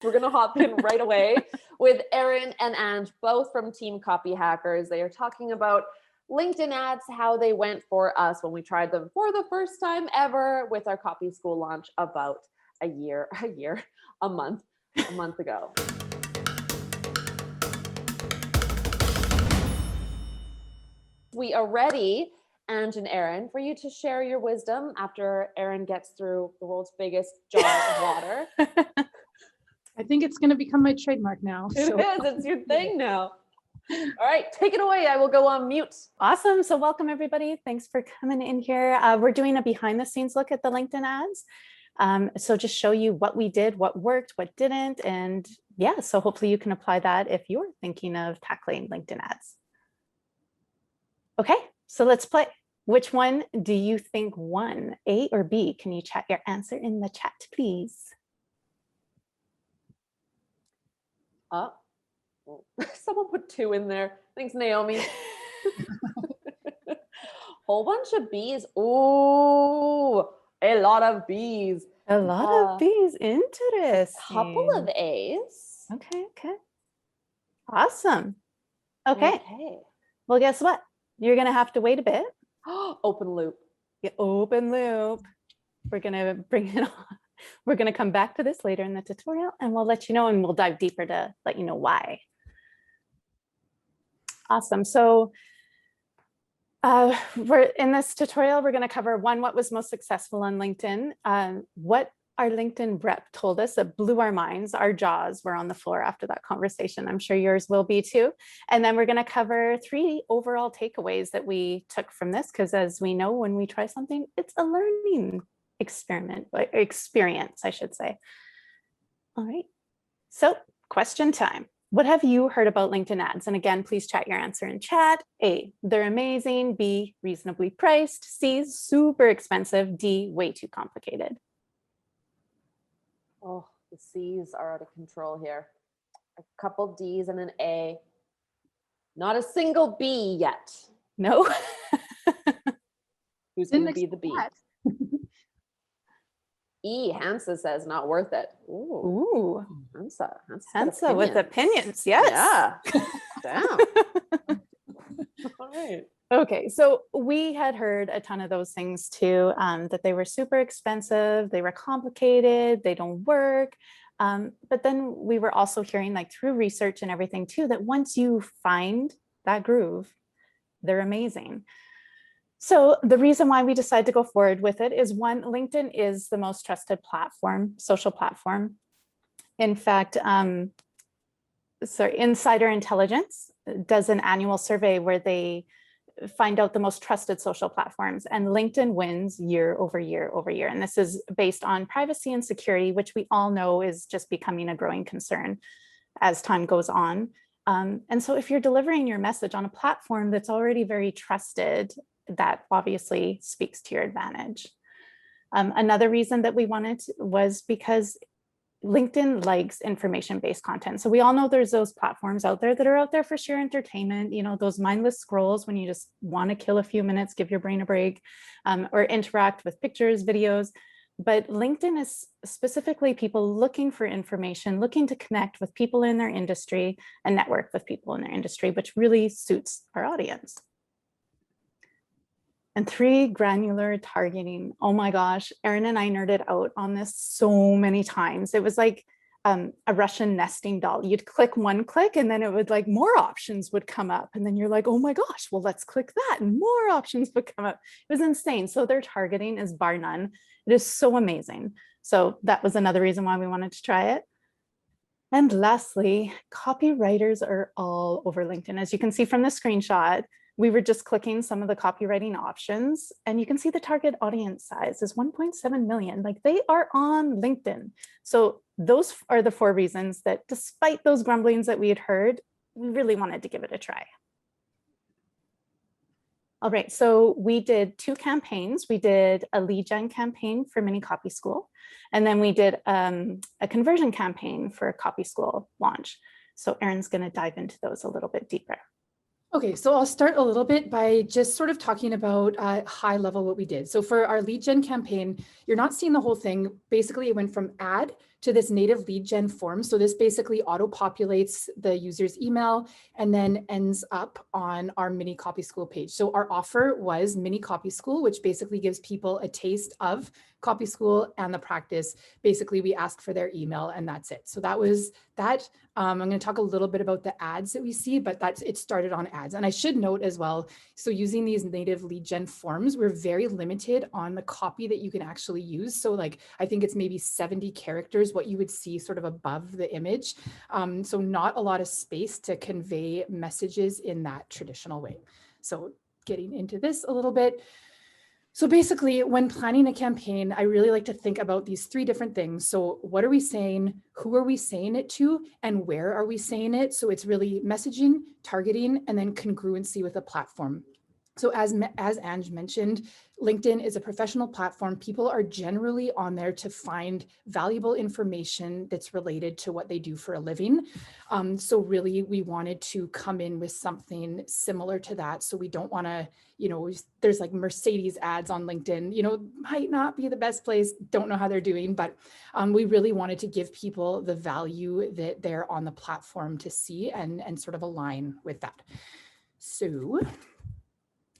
We're going to hop in right away with Ann and Annnnd, both from Team Copyhackers. They are talking about LinkedIn ads, how they went for us when we tried them for the first time ever with our copy school launch about a month ago. We are ready, Annnnd and Ann, for you to share your wisdom after Ann gets through the world's biggest jar of water. I think it's going to become my trademark now. It is. It's your thing now. All right, take it away. I will go on mute. Awesome. So welcome, everybody. Thanks for coming in here. We're doing a behind the scenes look at the LinkedIn ads. So just show you what we did, what worked, what didn't. And yeah, so hopefully you can apply that if you're thinking of tackling LinkedIn ads. Okay, so let's play. Which one do you think won, A or B? Can you chat your answer in the chat, please? Someone put 2 in there. Thanks, Naomi. Whole bunch of B's. Ooh, a lot of B's. A lot of B's. Interesting. Couple of A's. Okay. Awesome. Okay. Well, guess what? You're going to have to wait a bit. Open loop. Yeah, open loop. We're going to bring it on. We're going to come back to this later in the tutorial and we'll let you know, and we'll dive deeper to let you know why. Awesome. So we're in this tutorial, we're going to cover what was most successful on LinkedIn, what our LinkedIn rep told us that blew our minds. Our jaws were on the floor after that conversation. I'm sure yours will be too. And then we're going to cover 3 overall takeaways that we took from this, because as we know, when we try something, it's a learning experience, I should say. All right. So question time. What have you heard about LinkedIn ads? And again, please chat your answer in chat. A, they're amazing. B, reasonably priced. C, super expensive. D, way too complicated. Oh, the C's are out of control here. A couple D's and an A. Not a single B yet. No. Who's going to be the B? E, Hansa says not worth it. Ooh. Hansa with opinions. Yes. Yeah. Damn. All right. Okay, so we had heard a ton of those things too, that they were super expensive, they were complicated, they don't work. But then we were also hearing, like through research and everything too, that once you find that groove, they're amazing. So the reason why we decided to go forward with it is, 1, LinkedIn is the most trusted platform, social platform. In fact, Insider Intelligence does an annual survey where they find out the most trusted social platforms, and LinkedIn wins year over year over year. And this is based on privacy and security, which we all know is just becoming a growing concern as time goes on. And so if you're delivering your message on a platform that's already very trusted, that obviously speaks to your advantage. Another reason that we wanted was because LinkedIn likes information-based content. So we all know there's those platforms out there that are out there for sheer entertainment, you know, those mindless scrolls when you just want to kill a few minutes, give your brain a break, or interact with pictures, videos. But LinkedIn is specifically people looking for information, looking to connect with people in their industry and network with people in their industry, which really suits our audience. And 3, granular targeting. Oh my gosh, Ann and I nerded out on this so many times. It was like a Russian nesting doll. You'd click one click and then it would like more options would come up. And then you're like, oh my gosh, well, let's click that and more options would come up. It was insane. So their targeting is bar none. It is so amazing. So that was another reason why we wanted to try it. And lastly, copywriters are all over LinkedIn. As you can see from the screenshot, we were just clicking some of the copywriting options, and you can see the target audience size is 1.7 million. Like, they are on LinkedIn. So those are the 4 reasons that, despite those grumblings that we had heard, we really wanted to give it a try. All right, so we did 2 campaigns. We did a lead gen campaign for Mini Copy School, and then we did a conversion campaign for a Copy School launch. So Erin's going to dive into those a little bit deeper. Okay, so I'll start a little bit by just sort of talking about high level what we did. So for our lead gen campaign, you're not seeing the whole thing. Basically, it went from ad to this native lead gen form. So this basically auto-populates the user's email and then ends up on our mini copy school page. So our offer was mini copy school, which basically gives people a taste of copy school and the practice. Basically, we ask for their email and that's it. So that was that. I'm going to talk a little bit about the ads that we see, but it started on ads. And I should note as well, so using these native lead gen forms, we're very limited on the copy that you can actually use. So like, I think it's maybe 70 characters, what you would see sort of above the image. So not a lot of space to convey messages in that traditional way. So getting into this a little bit. So basically, when planning a campaign, I really like to think about these three different things. So what are we saying? Who are we saying it to? And where are we saying it? So it's really messaging, targeting, and then congruency with the platform. So as Ange mentioned, LinkedIn is a professional platform. People are generally on there to find valuable information that's related to what they do for a living. So really, we wanted to come in with something similar to that. So we don't want to, there's like Mercedes ads on LinkedIn, might not be the best place, don't know how they're doing, but we really wanted to give people the value that they're on the platform to see and sort of align with that. So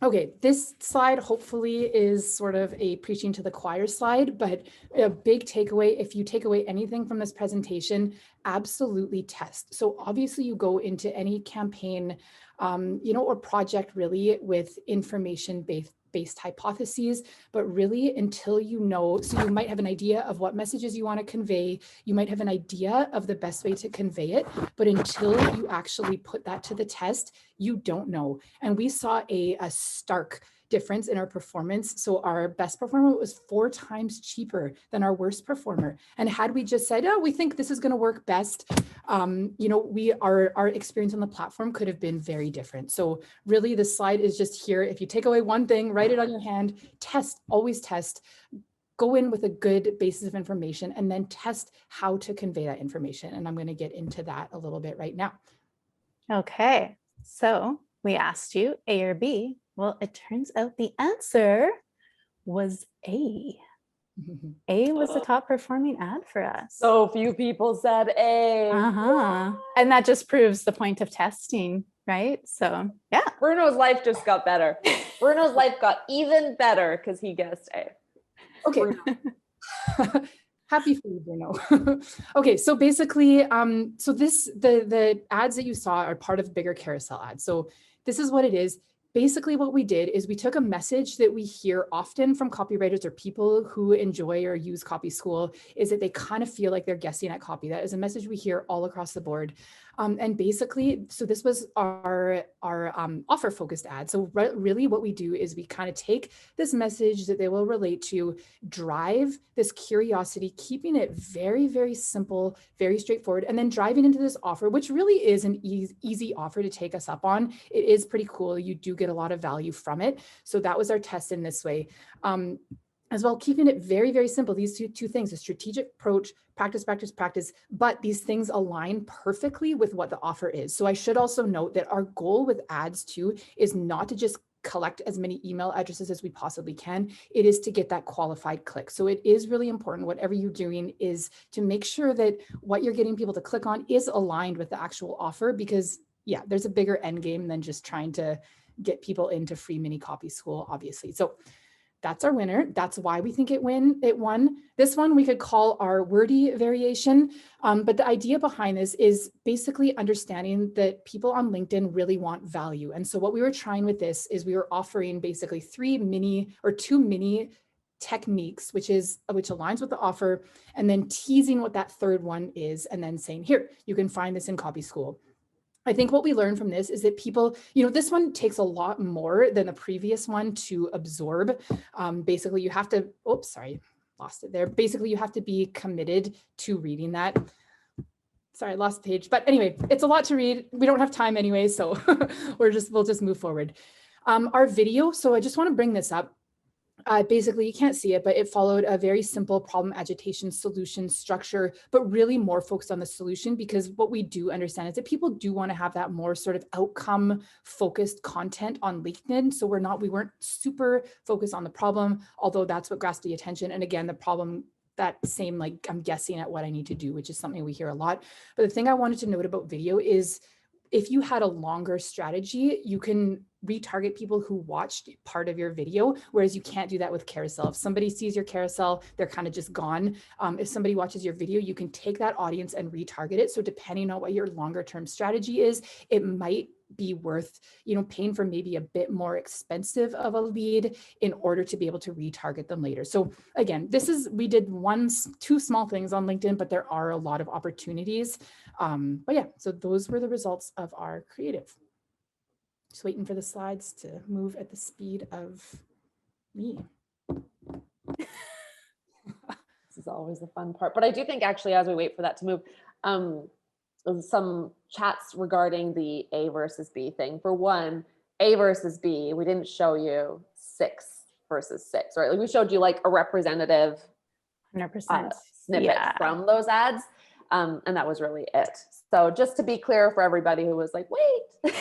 okay, this slide hopefully is sort of a preaching to the choir slide, but a big takeaway, if you take away anything from this presentation, absolutely test. So obviously you go into any campaign, or project really with information-based hypotheses, but really until so you might have an idea of what messages you want to convey, you might have an idea of the best way to convey it, but until you actually put that to the test, you don't know. And we saw a stark difference in our performance. So our best performer was 4 times cheaper than our worst performer. And had we just said, oh, we think this is going to work best, our experience on the platform could have been very different. So really the slide is just here. If you take away one thing, write it on your hand, test, always test, go in with a good basis of information and then test how to convey that information. And I'm going to get into that a little bit right now. Okay, so we asked you A or B. Well, it turns out the answer was A. A was the top performing ad for us. So few people said A. And that just proves the point of testing, right? So yeah. Bruno's life just got better. Bruno's life got even better because he guessed A. Okay. Happy for you, Bruno. Okay, so basically, the ads that you saw are part of bigger carousel ads. So this is what it is. Basically, what we did is we took a message that we hear often from copywriters or people who enjoy or use Copy School, is that they kind of feel like they're guessing at copy. That is a message we hear all across the board. And basically, so this was our offer focused ad. So really what we do is we kind of take this message that they will relate to, drive this curiosity, keeping it very, very simple, very straightforward, and then driving into this offer, which really is an easy offer to take us up on. It is pretty cool. You do get a lot of value from it. So that was our test in this way. As well, keeping it very, very simple. These two things, a strategic approach, practice, practice, practice, but these things align perfectly with what the offer is. So I should also note that our goal with ads too is not to just collect as many email addresses as we possibly can. It is to get that qualified click. So it is really important, whatever you're doing, is to make sure that what you're getting people to click on is aligned with the actual offer, because yeah, there's a bigger end game than just trying to get people into free mini copy school, obviously. So that's our winner. That's why we think it won. This one we could call our wordy variation. But the idea behind this is basically understanding that people on LinkedIn really want value. And so what we were trying with this is we were offering basically 2 mini techniques, which aligns with the offer, and then teasing what that third one is, and then saying, here, you can find this in Copy School. I think what we learned from this is that people, this one takes a lot more than the previous one to absorb. Basically, you have to, lost it there. Basically, you have to be committed to reading that. Sorry, I lost the page. But anyway, it's a lot to read. We don't have time anyway, so we'll just move forward. Our video, so I just want to bring this up. Basically, you can't see it, but it followed a very simple problem agitation solution structure, but really more focused on the solution, because what we do understand is that people do want to have that more sort of outcome focused content on LinkedIn. So we weren't super focused on the problem, although that's what grasped the attention. And again, the problem that same, like, I'm guessing at what I need to do, which is something we hear a lot. But the thing I wanted to note about video is if you had a longer strategy, you can retarget people who watched part of your video, whereas you can't do that with carousel. If somebody sees your carousel, they're kind of just gone. If somebody watches your video, you can take that audience and retarget it. So depending on what your longer term strategy is, it might be worth, paying for maybe a bit more expensive of a lead in order to be able to retarget them later. So again, we did two small things on LinkedIn, but there are a lot of opportunities. But yeah, so those were the results of our creative. Just waiting for the slides to move at the speed of me. This is always the fun part. But I do think actually, as we wait for that to move, some chats regarding the A versus B thing. For one, A versus B, we didn't show you 6 versus 6, right? Like we showed you like a representative 100%. snippet from those ads. And that was really it. So just to be clear for everybody who was like, wait,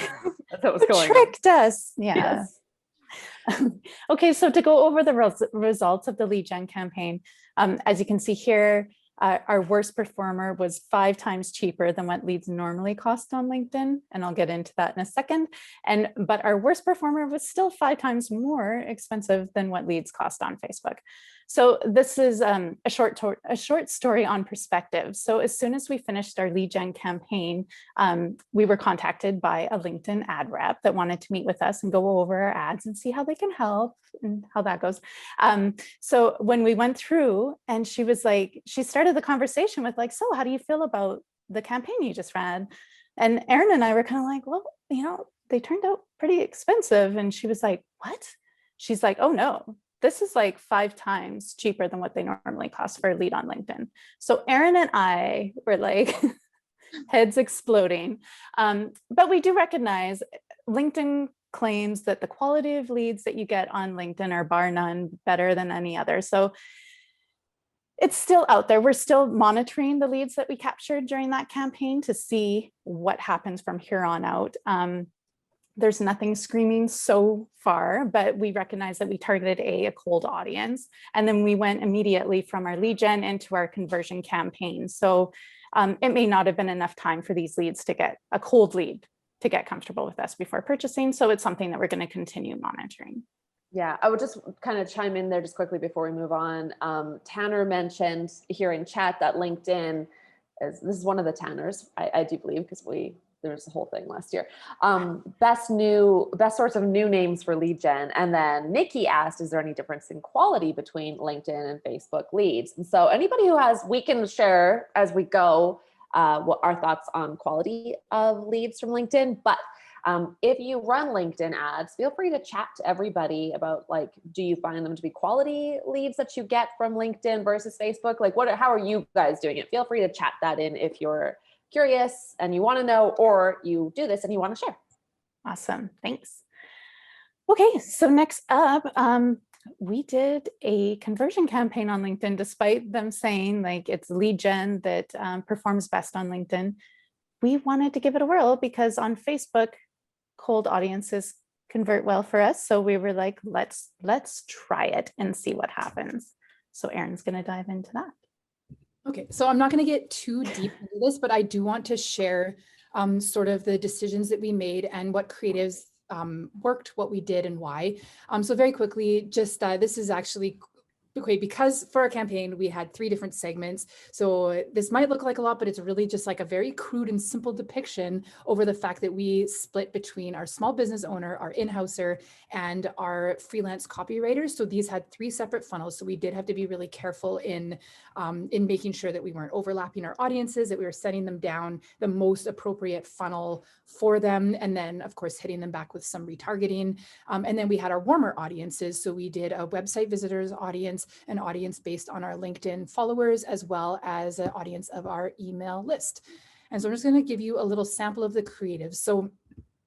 that's what was going on. Tricked us. Yeah. Yes. Okay, so to go over the results of the lead gen campaign, as you can see here, our worst performer was 5 times cheaper than what leads normally cost on LinkedIn. And I'll get into that in a second. But our worst performer was still 5 times more expensive than what leads cost on Facebook. So this is a short story on perspective. So as soon as we finished our lead gen campaign, we were contacted by a LinkedIn ad rep that wanted to meet with us and go over our ads and see how they can help and how that goes. So when we went through, and she was like, she started the conversation with like, so how do you feel about the campaign you just ran? And Erin and I were kind of like, well, they turned out pretty expensive. And she was like, what? She's like, oh no, this is like 5 times cheaper than what they normally cost for a lead on LinkedIn. So Erin and I were like heads exploding. But we do recognize LinkedIn claims that the quality of leads that you get on LinkedIn are bar none better than any other. So it's still out there. We're still monitoring the leads that we captured during that campaign to see what happens from here on out. There's nothing screaming so far, but we recognize that we targeted a cold audience. And then we went immediately from our lead gen into our conversion campaign. So it may not have been enough time for these leads to get a cold lead to get comfortable with us before purchasing. So it's something that we're going to continue monitoring. Yeah, I would just kind of chime in there just quickly before we move on. Tanner mentioned here in chat that LinkedIn this is one of the Tanners, I do believe, because there was a whole thing last year. Best source of new names for lead gen. And then Nikki asked, is there any difference in quality between LinkedIn and Facebook leads? And so anybody we can share as we go what our thoughts on quality of leads from LinkedIn. But if you run LinkedIn ads, feel free to chat to everybody about like, do you find them to be quality leads that you get from LinkedIn versus Facebook? Like how are you guys doing it? Feel free to chat that in if you're curious and you want to know, or you do this and you want to share. Awesome. Thanks. Okay. So next up, we did a conversion campaign on LinkedIn, despite them saying like it's lead gen that performs best on LinkedIn. We wanted to give it a whirl because on Facebook, cold audiences convert well for us. So we were like, let's try it and see what happens. So Erin's going to dive into that. Okay, so I'm not going to get too deep into this, but I do want to share sort of the decisions that we made and what creatives worked, what we did and why. So very quickly, just this is actually okay, because for our campaign, we had 3 different segments. So this might look like a lot, but it's really just like a very crude and simple depiction over the fact that we split between our small business owner, our in-houser, and our freelance copywriters. So these had 3 separate funnels. So we did have to be really careful in making sure that we weren't overlapping our audiences, that we were setting them down the most appropriate funnel for them. And then of course, hitting them back with some retargeting. And then we had our warmer audiences. So we did a website visitors audience, an audience based on our LinkedIn followers, as well as an audience of our email list. And so I'm just going to give you a little sample of the creatives. So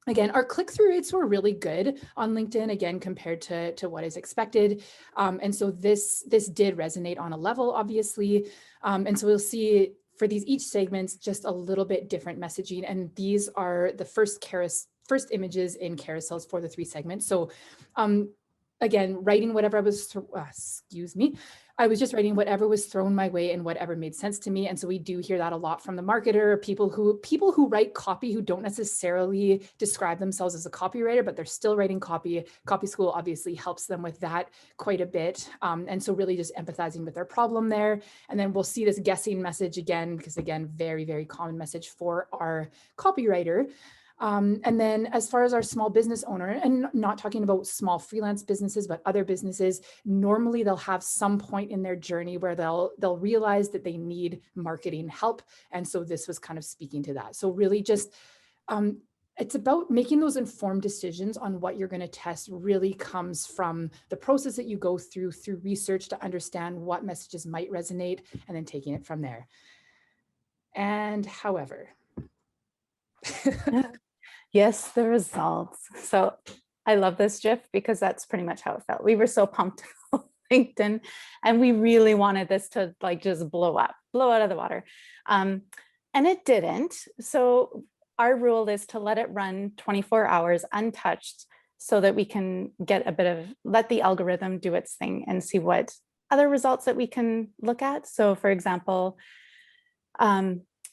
again, our click-through rates were really good on LinkedIn, again, compared to what is expected. And so this did resonate on a level, obviously. And so we'll see for each segments, just a little bit different messaging. And these are the first images in carousels for the 3 segments. So again, writing whatever I was, I was just writing whatever was thrown my way and whatever made sense to me. And so we do hear that a lot from the marketer, people who write copy who don't necessarily describe themselves as a copywriter, but they're still writing copy. Copy School obviously helps them with that quite a bit. And so really just empathizing with their problem there. And then we'll see this guessing message again, because again, very, very common message for our copywriter. And then as far as our small business owner, and not talking about small freelance businesses, but other businesses, normally they'll have some point in their journey where they'll realize that they need marketing help. And so this was kind of speaking to that. So really just, it's about making those informed decisions on what you're going to test really comes from the process that you go through research to understand what messages might resonate and then taking it from there. And however, yes, the results. So I love this GIF because that's pretty much how it felt. We were so pumped about LinkedIn and we really wanted this to like just blow out of the water. And it didn't. So our rule is to let it run 24 hours untouched so that we can get let the algorithm do its thing and see what other results that we can look at. So for example,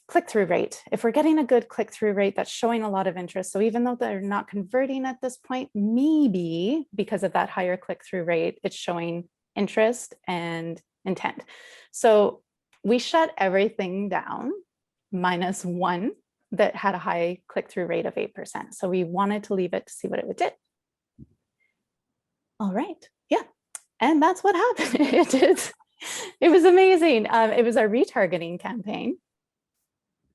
click-through rate. If we're getting a good click-through rate, that's showing a lot of interest. So even though they're not converting at this point, maybe because of that higher click-through rate, it's showing interest and intent. So we shut everything down minus one that had a high click-through rate of 8%. So we wanted to leave it to see what it did. All right. Yeah. And that's what happened. It was amazing. It was our retargeting campaign.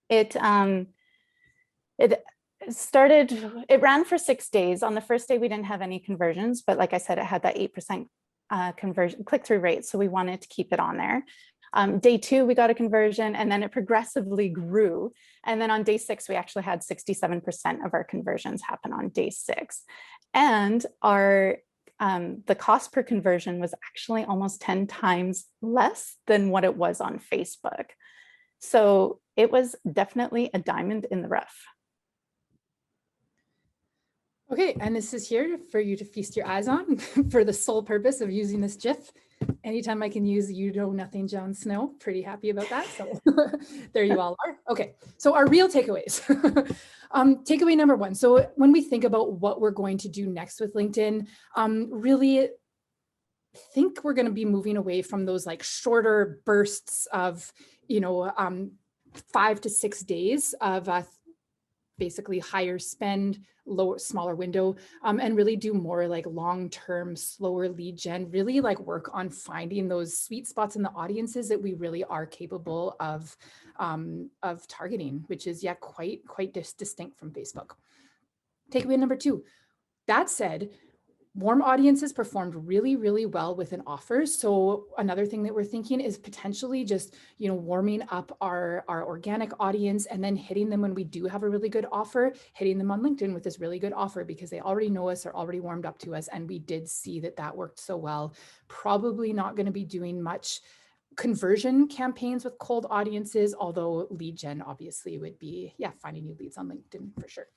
It ran for 6 days. On the first day, we didn't have any conversions, but like I said, it had that 8% conversion click-through rate. So we wanted to keep it on there. Day 2, we got a conversion and then it progressively grew. And then on day 6, we actually had 67% of our conversions happen on day 6. And our the cost per conversion was actually almost 10 times less than what it was on Facebook. So it was definitely a diamond in the rough. Okay, and this is here for you to feast your eyes on for the sole purpose of using this GIF. Anytime I can use "You Know Nothing, Jon Snow," pretty happy about that. So there you all are. Okay, so our real takeaways. Takeaway number 1. So when we think about what we're going to do next with LinkedIn, really think we're going to be moving away from those like shorter bursts of, 5 to 6 days of basically higher spend, smaller window, and really do more like long-term, slower lead gen, really like work on finding those sweet spots in the audiences that we really are capable of targeting, which is quite distinct from Facebook. Takeaway number 2, that said, warm audiences performed really, really well with an offer. So another thing that we're thinking is potentially just, warming up our organic audience and then hitting them when we do have a really good offer, hitting them on LinkedIn with this really good offer because they already know us, they're already warmed up to us. And we did see that worked so well. Probably not going to be doing much conversion campaigns with cold audiences, although lead gen obviously would be, finding new leads on LinkedIn for sure.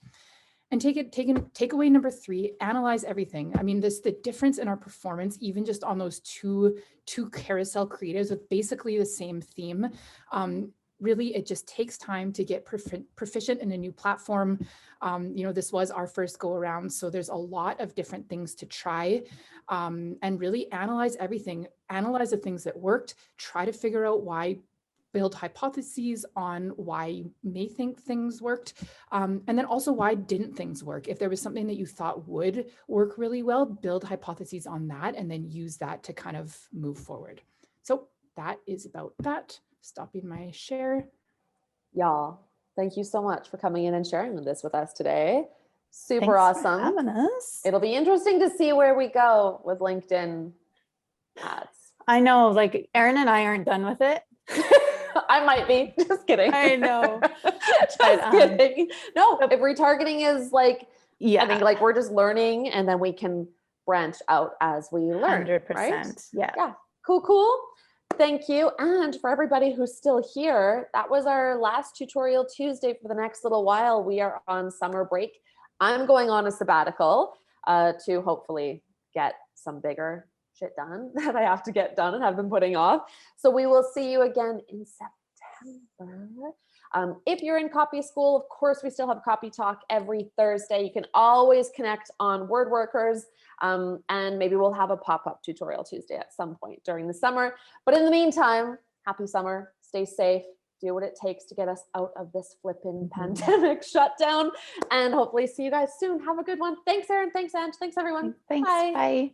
And takeaway number 3, analyze everything. I mean, the difference in our performance, even just on those two carousel creatives with basically the same theme, really, it just takes time to get proficient in a new platform. This was our first go around, so there's a lot of different things to try, and really analyze everything. Analyze the things that worked, try to figure out why, build hypotheses on why you may think things worked, and then also why didn't things work. If there was something that you thought would work really well, build hypotheses on that and then use that to kind of move forward. So that is about that. Stopping my share. Y'all, thank you so much for coming in and sharing this with us today. Super Thanks awesome. for having us. It'll be interesting to see where we go with LinkedIn ads. I know, like Erin and I aren't done with it. I might be. Just kidding. I know. Just kidding. No, if retargeting is like, I think like we're just learning and then we can branch out as we learn. 100%. Right? Yeah. Cool. Thank you. And for everybody who's still here, that was our last tutorial Tuesday for the next little while. We are on summer break. I'm going on a sabbatical to hopefully get some bigger shit done that I have to get done and have been putting off. So we will see you again in September. If you're in copy school, of course, we still have copy talk every Thursday. You can always connect on Word Workers, and maybe we'll have a pop-up tutorial Tuesday at some point during the summer. But in the meantime, happy summer, stay safe, do what it takes to get us out of this flipping pandemic shutdown, and hopefully see you guys soon. Have a good one. Thanks, Erin. Thanks, Ange. Thanks, everyone. Thanks. Bye. Bye.